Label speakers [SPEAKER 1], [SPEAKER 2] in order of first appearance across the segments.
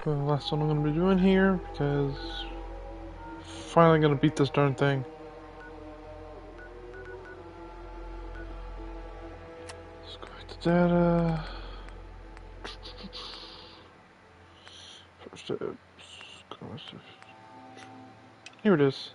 [SPEAKER 1] The last one I'm gonna be doing here because finally gonna beat this darn thing. Let's go back to data. First steps. Here it is.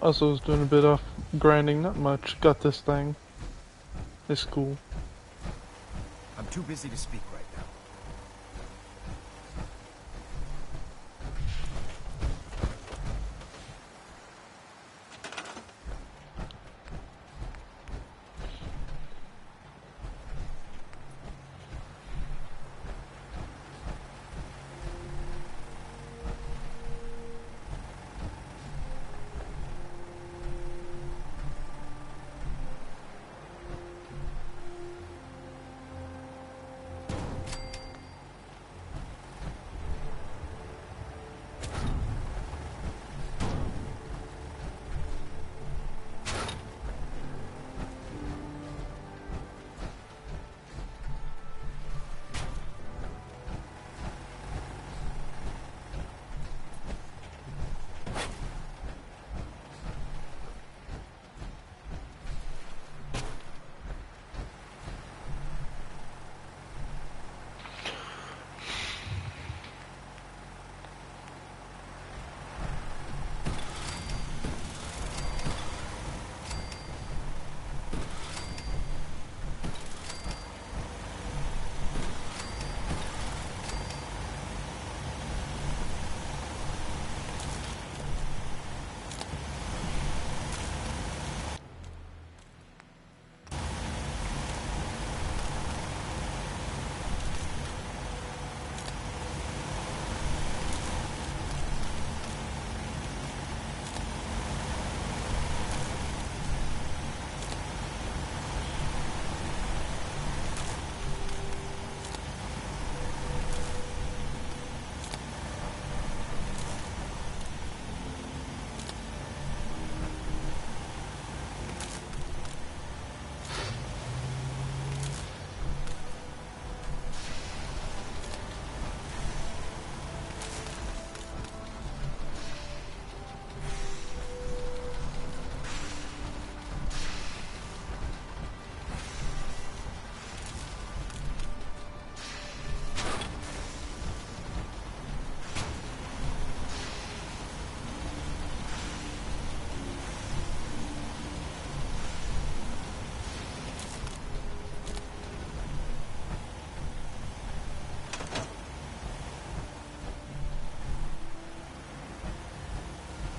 [SPEAKER 1] Also was doing a bit of grinding, not much. Got this thing. It's cool.
[SPEAKER 2] I'm too busy to speak right now.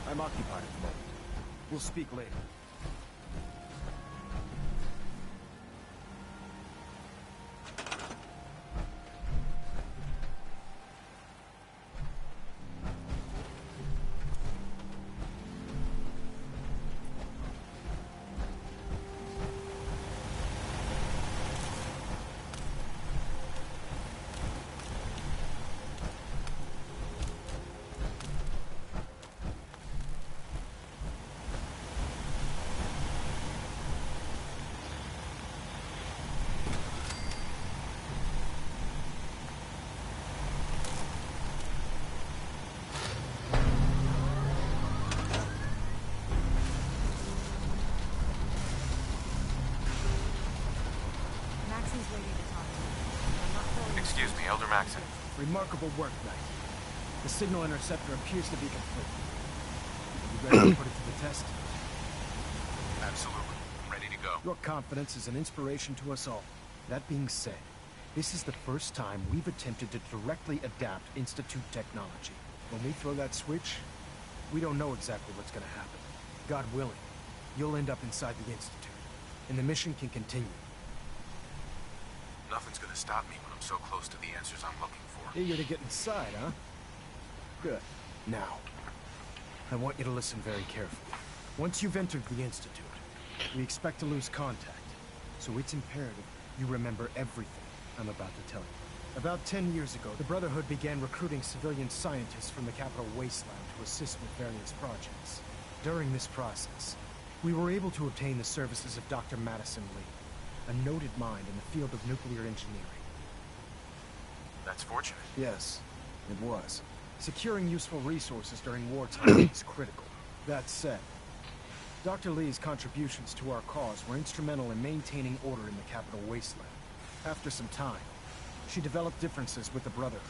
[SPEAKER 2] I'm occupied at the moment. We'll speak later.
[SPEAKER 3] Excuse me, Elder Maxon.
[SPEAKER 2] Remarkable work, Knight. The signal interceptor appears to be complete. Are you ready to put it to the test?
[SPEAKER 3] Absolutely. I'm ready to go.
[SPEAKER 2] Your confidence is an inspiration to us all. That being said, this is the first time we've attempted to directly adapt Institute technology. When we throw that switch, we don't know exactly what's going to happen. God willing, you'll end up inside the Institute, and the mission can continue.
[SPEAKER 3] Nothing's gonna stop me when I'm so close to the answers I'm looking for.
[SPEAKER 2] Eager to get inside, huh? Good. Now, I want you to listen very carefully. Once you've entered the Institute, we expect to lose contact, so it's imperative you remember everything I'm about to tell you. About 10 years ago, the Brotherhood began recruiting civilian scientists from the capital wasteland to assist with various projects. During this process, we were able to obtain the services of Dr. Madison Lee, a noted mind in the field of nuclear engineering.
[SPEAKER 3] That's fortunate.
[SPEAKER 2] Yes, it was. Securing useful resources during wartime is critical. That said, Dr. Lee's contributions to our cause were instrumental in maintaining order in the capital wasteland. After some time, she developed differences with the Brotherhood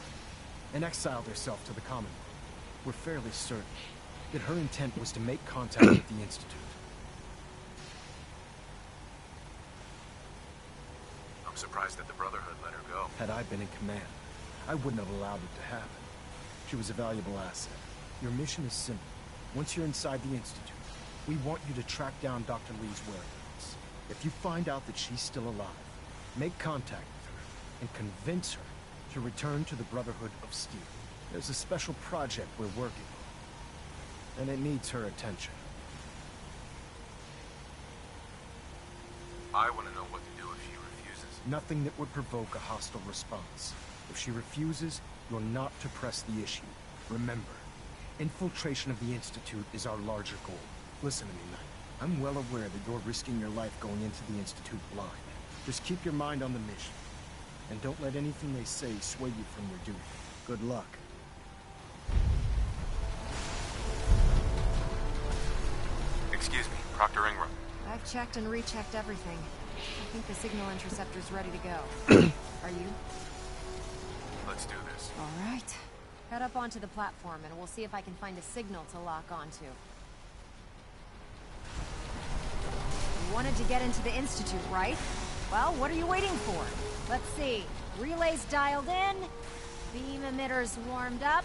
[SPEAKER 2] and exiled herself to the Commonwealth. We're fairly certain that her intent was to make contact with the Institute.
[SPEAKER 3] I'm surprised that the Brotherhood let her go.
[SPEAKER 2] Had I been in command, I wouldn't have allowed it to happen. She was a valuable asset. Your mission is simple. Once you're inside the Institute, we want you to track down Dr. Lee's whereabouts. If you find out that she's still alive, make contact with her and convince her to return to the Brotherhood of Steel. There's a special project we're working on, and it needs her attention.
[SPEAKER 3] I want to know what to do if she refuses.
[SPEAKER 2] Nothing that would provoke a hostile response. If she refuses, you're not to press the issue. Remember, infiltration of the Institute is our larger goal. Listen to me, Knight. I'm well aware that you're risking your life going into the Institute blind. Just keep your mind on the mission. And don't let anything they say sway you from your duty. Good luck.
[SPEAKER 3] Excuse me, Proctor Ingram.
[SPEAKER 4] I've checked and rechecked everything. I think the signal interceptor's ready to go. Are you?
[SPEAKER 3] Let's do this.
[SPEAKER 4] All right. Head up onto the platform and we'll see if I can find a signal to lock onto. You wanted to get into the Institute, right? Well, what are you waiting for? Let's see. Relays dialed in. Beam emitters warmed up.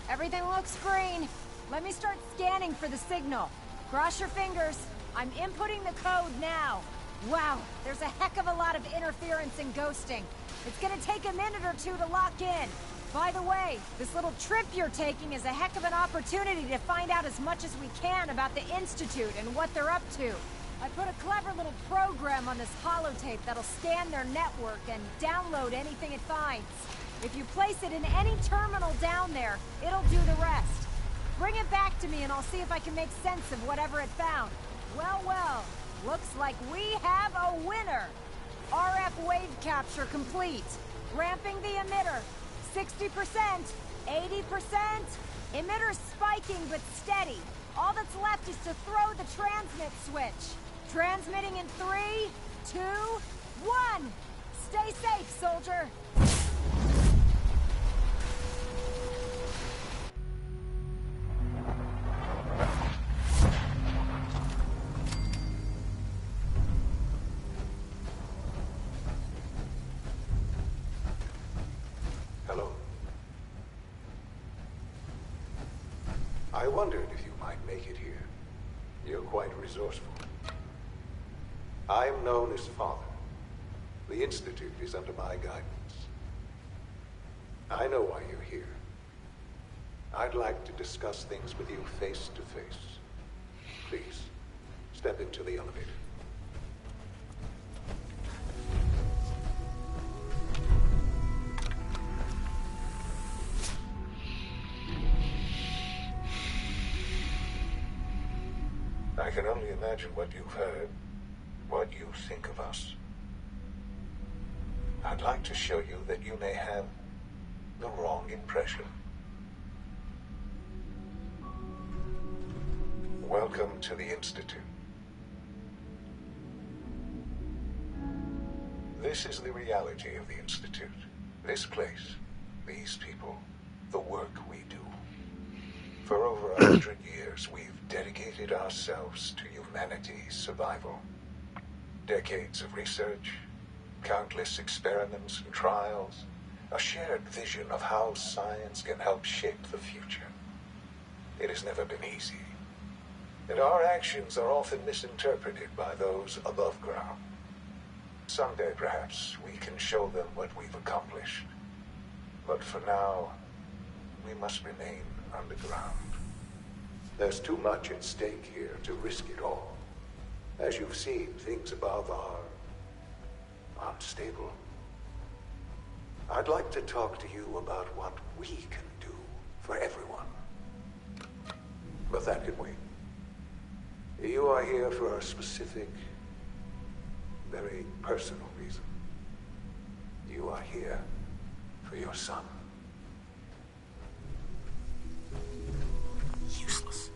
[SPEAKER 4] Everything looks green. Let me start scanning for the signal. Cross your fingers. I'm inputting the code now. Wow, there's a heck of a lot of interference and ghosting. It's gonna take a minute or two to lock in. By the way, this little trip you're taking is a heck of an opportunity to find out as much as we can about the Institute and what they're up to. I put a clever little program on this holotape that'll scan their network and download anything it finds. If you place it in any terminal down there, it'll do the rest. Bring it back to me and I'll see if I can make sense of whatever it found. Well, well, looks like we have a winner. RF wave capture complete. Ramping the emitter. 60%, 80%. Emitter spiking but steady. All that's left is to throw the transmit switch. Transmitting in 3, 2, 1. Stay safe, soldier.
[SPEAKER 5] Hello. I wondered if you might make it here. You're quite resourceful. I'm known as Father. The Institute is under my guidance. I know why you're here. I'd like to discuss things with you face to face. Please, step into the elevator. I can only imagine what you've heard, what you think of us. I'd like to show you that you may have the wrong impression. Welcome to the Institute. This is the reality of the Institute. This place, these people, the work we do. For over 100 years, we've dedicated ourselves to humanity's survival. Decades of research, countless experiments and trials, a shared vision of how science can help shape the future. It has never been easy, and our actions are often misinterpreted by those above ground. Someday, perhaps, we can show them what we've accomplished. But for now, we must remain underground. There's too much at stake here to risk it all. As you've seen, things above unstable. I'd like to talk to you about what we can do for everyone. But that can wait. You are here for a specific, very personal reason. You are here for your son.
[SPEAKER 3] Useless.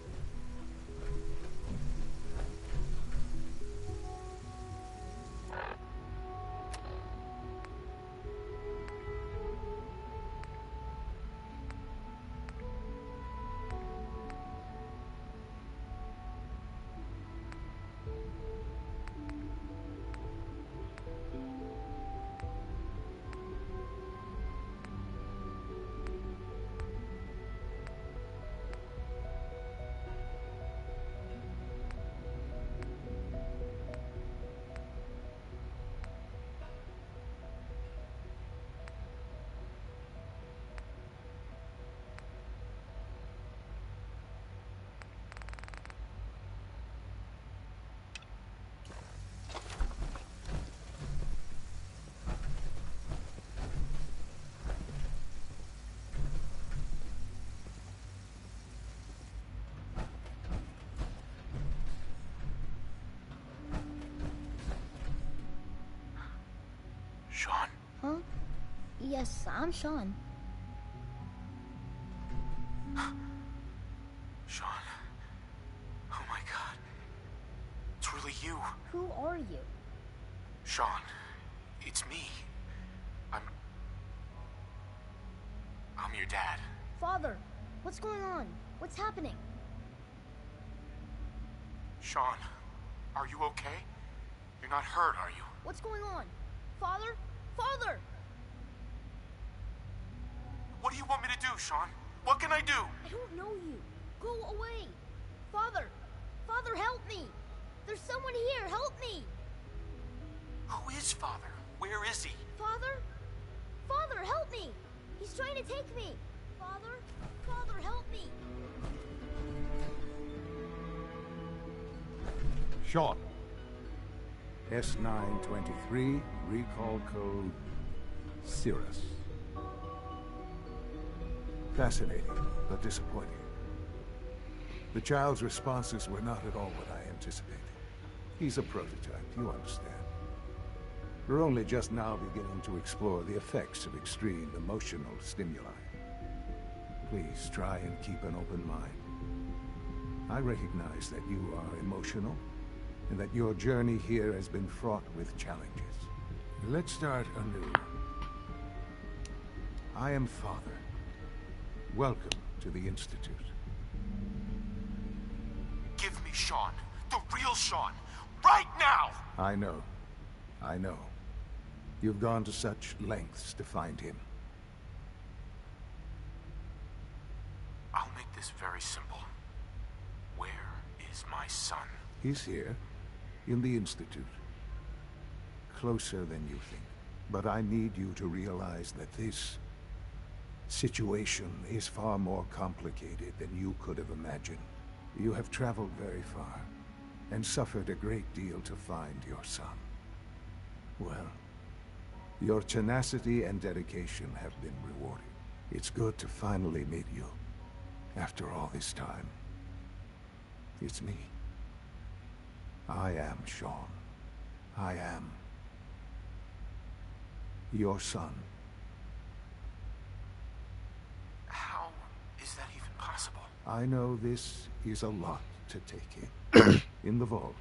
[SPEAKER 3] Sean?
[SPEAKER 6] Huh? Yes, I'm Sean.
[SPEAKER 3] Sean. Oh my god. It's really you.
[SPEAKER 6] Who are you?
[SPEAKER 3] Sean. It's me. I'm your dad.
[SPEAKER 6] Father, what's going on? What's happening?
[SPEAKER 3] Sean, are you okay? You're not hurt, are you?
[SPEAKER 6] What's going on? Father? Father!
[SPEAKER 3] What do you want me to do, Sean? What can I do?
[SPEAKER 6] I don't know you. Go away. Father! Father, help me! There's someone here, help me!
[SPEAKER 3] Who is Father? Where is he?
[SPEAKER 6] Father? Father, help me! He's trying to take me! Father? Father, help me!
[SPEAKER 2] Sean. S923, recall code Cirrus. Fascinating, but disappointing. The child's responses were not at all what I anticipated. He's a prototype, you understand. We're only just now beginning to explore the effects of extreme emotional stimuli. Please try and keep an open mind. I recognize that you are emotional, and that your journey here has been fraught with challenges. Let's start anew. I am Father. Welcome to the Institute.
[SPEAKER 3] Give me Sean. The real Sean. Right now!
[SPEAKER 2] I know. I know. You've gone to such lengths to find him.
[SPEAKER 3] I'll make this very simple. Where is my son?
[SPEAKER 2] He's here, in the Institute. Closer than you think. But I need you to realize that this situation is far more complicated than you could have imagined. You have traveled very far, and suffered a great deal to find your son. Well, your tenacity and dedication have been rewarded. It's good to finally meet you, after all this time. It's me. I am Sean. I am your son.
[SPEAKER 3] How is that even possible?
[SPEAKER 2] I know this is a lot to take in. In the vault,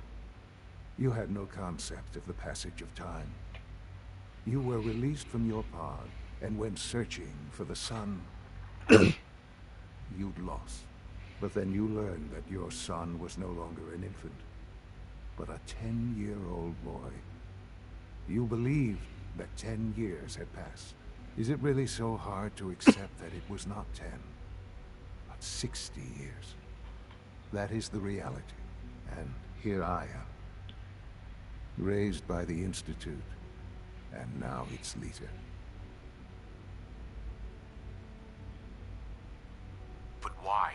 [SPEAKER 2] you had no concept of the passage of time. You were released from your pod and went searching for the son you'd lost. But then you learned that your son was no longer an infant, but a 10-year-old boy. You believed that 10 years had passed. Is it really so hard to accept that it was not 10, but 60 years? That is the reality. And here I am, raised by the Institute, and now its leader.
[SPEAKER 3] But why?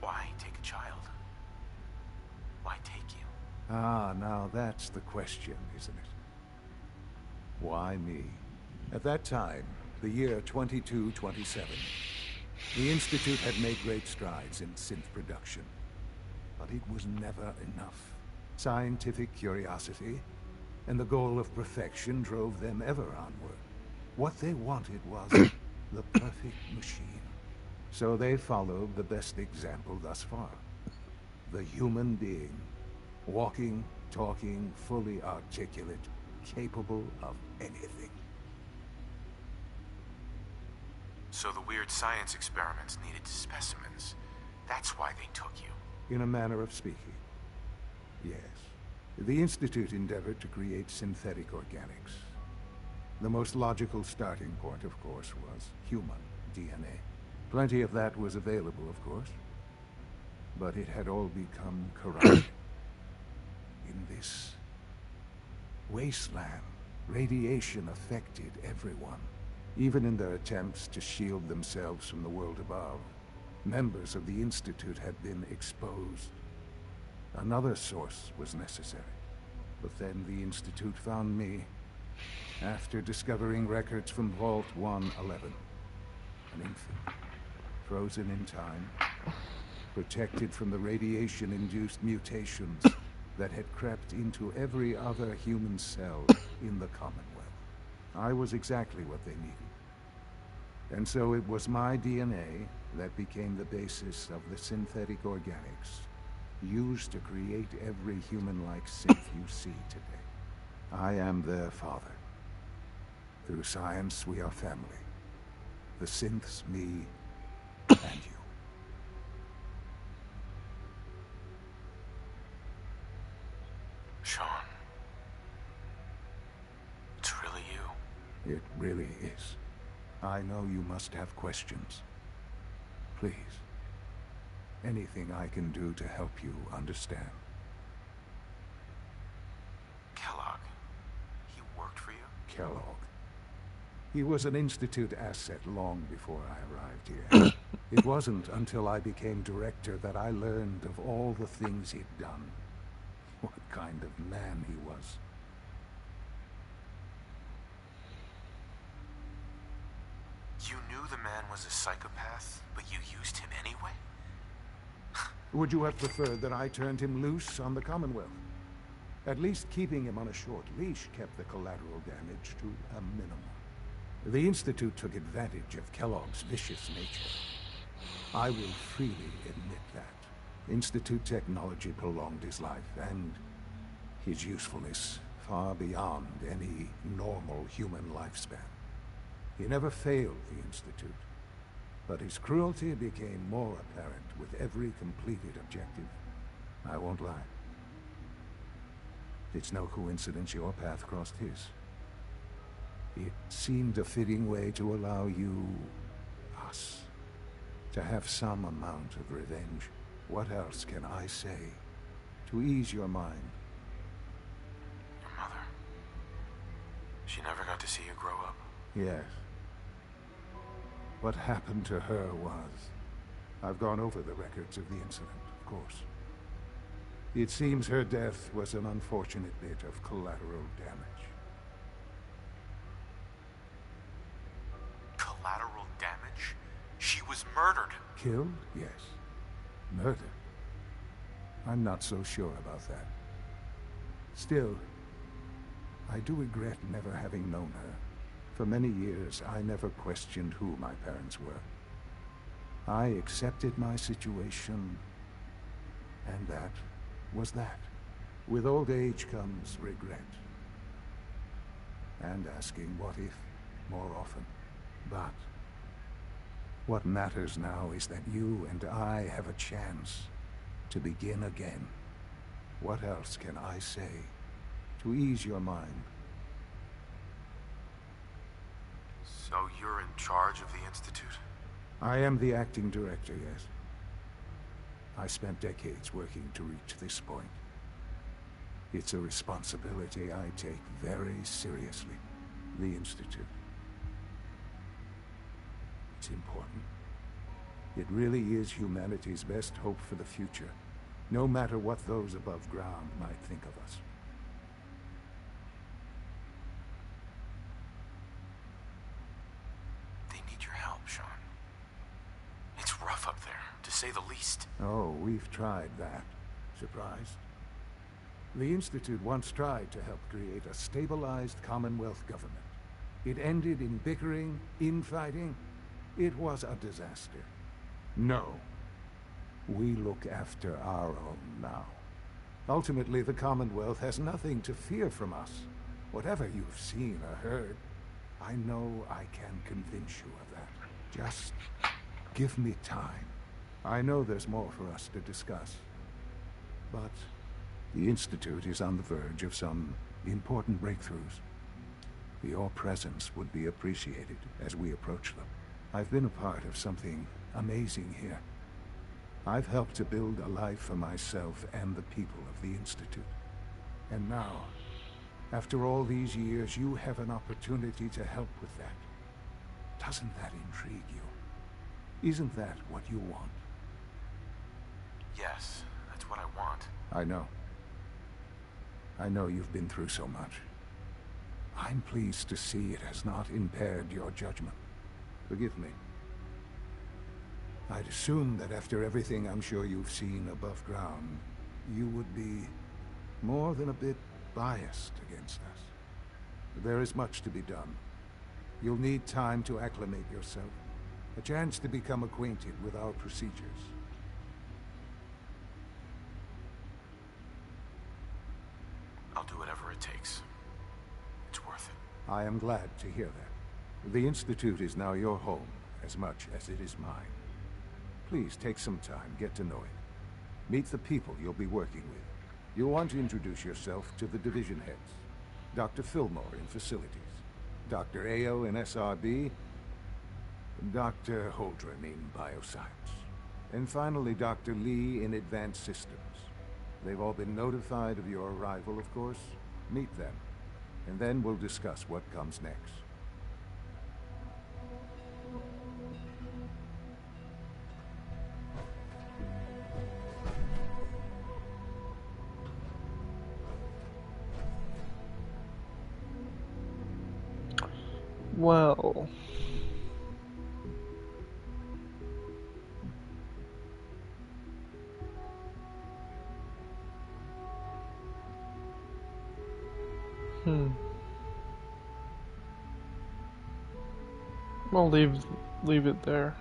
[SPEAKER 3] Why take a child? Why take you?
[SPEAKER 5] Ah, now that's the question, isn't it? Why me? At that time, the year 2227, the Institute had made great strides in synth production. But it was never enough. Scientific curiosity and the goal of perfection drove them ever onward. What they wanted was the perfect machine. So they followed the best example thus far. The human being. Walking, talking, fully articulate, capable of anything.
[SPEAKER 3] So the weird science experiments needed specimens. That's why they took you.
[SPEAKER 5] In a manner of speaking. Yes. The Institute endeavored to create synthetic organics. The most logical starting point, of course, was human DNA. Plenty of that was available, of course. But it had all become corrupted. In this wasteland, radiation affected everyone. Even in their attempts to shield themselves from the world above, members of the Institute had been exposed. Another source was necessary. But then the Institute found me, after discovering records from Vault 111. An infant, frozen in time, protected from the radiation-induced mutations that had crept into every other human cell in the Commonwealth. I was exactly what they needed. And so it was my DNA that became the basis of the synthetic organics used to create every human-like synth you see today. I am their father. Through science, we are family. The synths, me, and you.
[SPEAKER 3] Sean. It's really you.
[SPEAKER 5] It really is. I know you must have questions. Please. Anything I can do to help you understand.
[SPEAKER 3] Kellogg. He worked for you?
[SPEAKER 5] Kellogg. He was an Institute asset long before I arrived here. It wasn't until I became director that I learned of all the things he'd done. What kind of man he was.
[SPEAKER 3] You knew the man was a psychopath, but you used him anyway?
[SPEAKER 5] Would you have preferred that I turned him loose on the Commonwealth? At least keeping him on a short leash kept the collateral damage to a minimum. The Institute took advantage of Kellogg's vicious nature. I will freely admit that. Institute technology prolonged his life, and his usefulness far beyond any normal human lifespan. He never failed the Institute, but his cruelty became more apparent with every completed objective. I won't lie. It's no coincidence your path crossed his. It seemed a fitting way to allow you, us, to have some amount of revenge. What else can I say to ease your mind?
[SPEAKER 3] Your mother. She never got to see you grow up.
[SPEAKER 5] Yes. What happened to her was... I've gone over the records of the incident, of course. It seems her death was an unfortunate bit of collateral damage.
[SPEAKER 3] Collateral damage? She was murdered.
[SPEAKER 5] Killed? Yes. Murdered? I'm not so sure about that. Still, I do regret never having known her. For many years, I never questioned who my parents were. I accepted my situation, and that was that. With old age comes regret. And asking what if more often. But what matters now is that you and I have a chance to begin again. What else can I say to ease your mind?
[SPEAKER 3] So you're in charge of the Institute?
[SPEAKER 5] I am the acting director, yes. I spent decades working to reach this point. It's a responsibility I take very seriously. The Institute. It's important. It really is humanity's best hope for the future. no matter what those above ground might think of us.
[SPEAKER 3] They need your help, Sean. It's rough up there, to say the least.
[SPEAKER 5] Oh, we've tried that. Surprised? The Institute once tried to help create a stabilized Commonwealth government. It ended in bickering, infighting. It was a disaster. No. We look after our own now. Ultimately, the Commonwealth has nothing to fear from us. Whatever you've seen or heard, I know I can convince you of that. Just give me time. I know there's more for us to discuss. But the Institute is on the verge of some important breakthroughs. Your presence would be appreciated as we approach them. I've been a part of something amazing here. I've helped to build a life for myself and the people of the Institute. And now, after all these years, you have an opportunity to help with that. Doesn't that intrigue you? Isn't that what you want?
[SPEAKER 3] Yes, that's what I want.
[SPEAKER 5] I know. I know you've been through so much. I'm pleased to see it has not impaired your judgment. Forgive me. I'd assume that after everything I'm sure you've seen above ground, you would be more than a bit biased against us. There is much to be done. You'll need time to acclimate yourself, a chance to become acquainted with our procedures.
[SPEAKER 3] I'll do whatever it takes. It's worth it.
[SPEAKER 5] I am glad to hear that. The Institute is now your home, as much as it is mine. Please take some time, get to know it. Meet the people you'll be working with. You'll want to introduce yourself to the division heads. Dr. Fillmore in Facilities, Dr. Ayo in SRB, Dr. Holdren in Bioscience, and finally Dr. Lee in Advanced Systems. They've all been notified of your arrival, of course. Meet them, and then we'll discuss what comes next.
[SPEAKER 1] Well, I'll leave it there.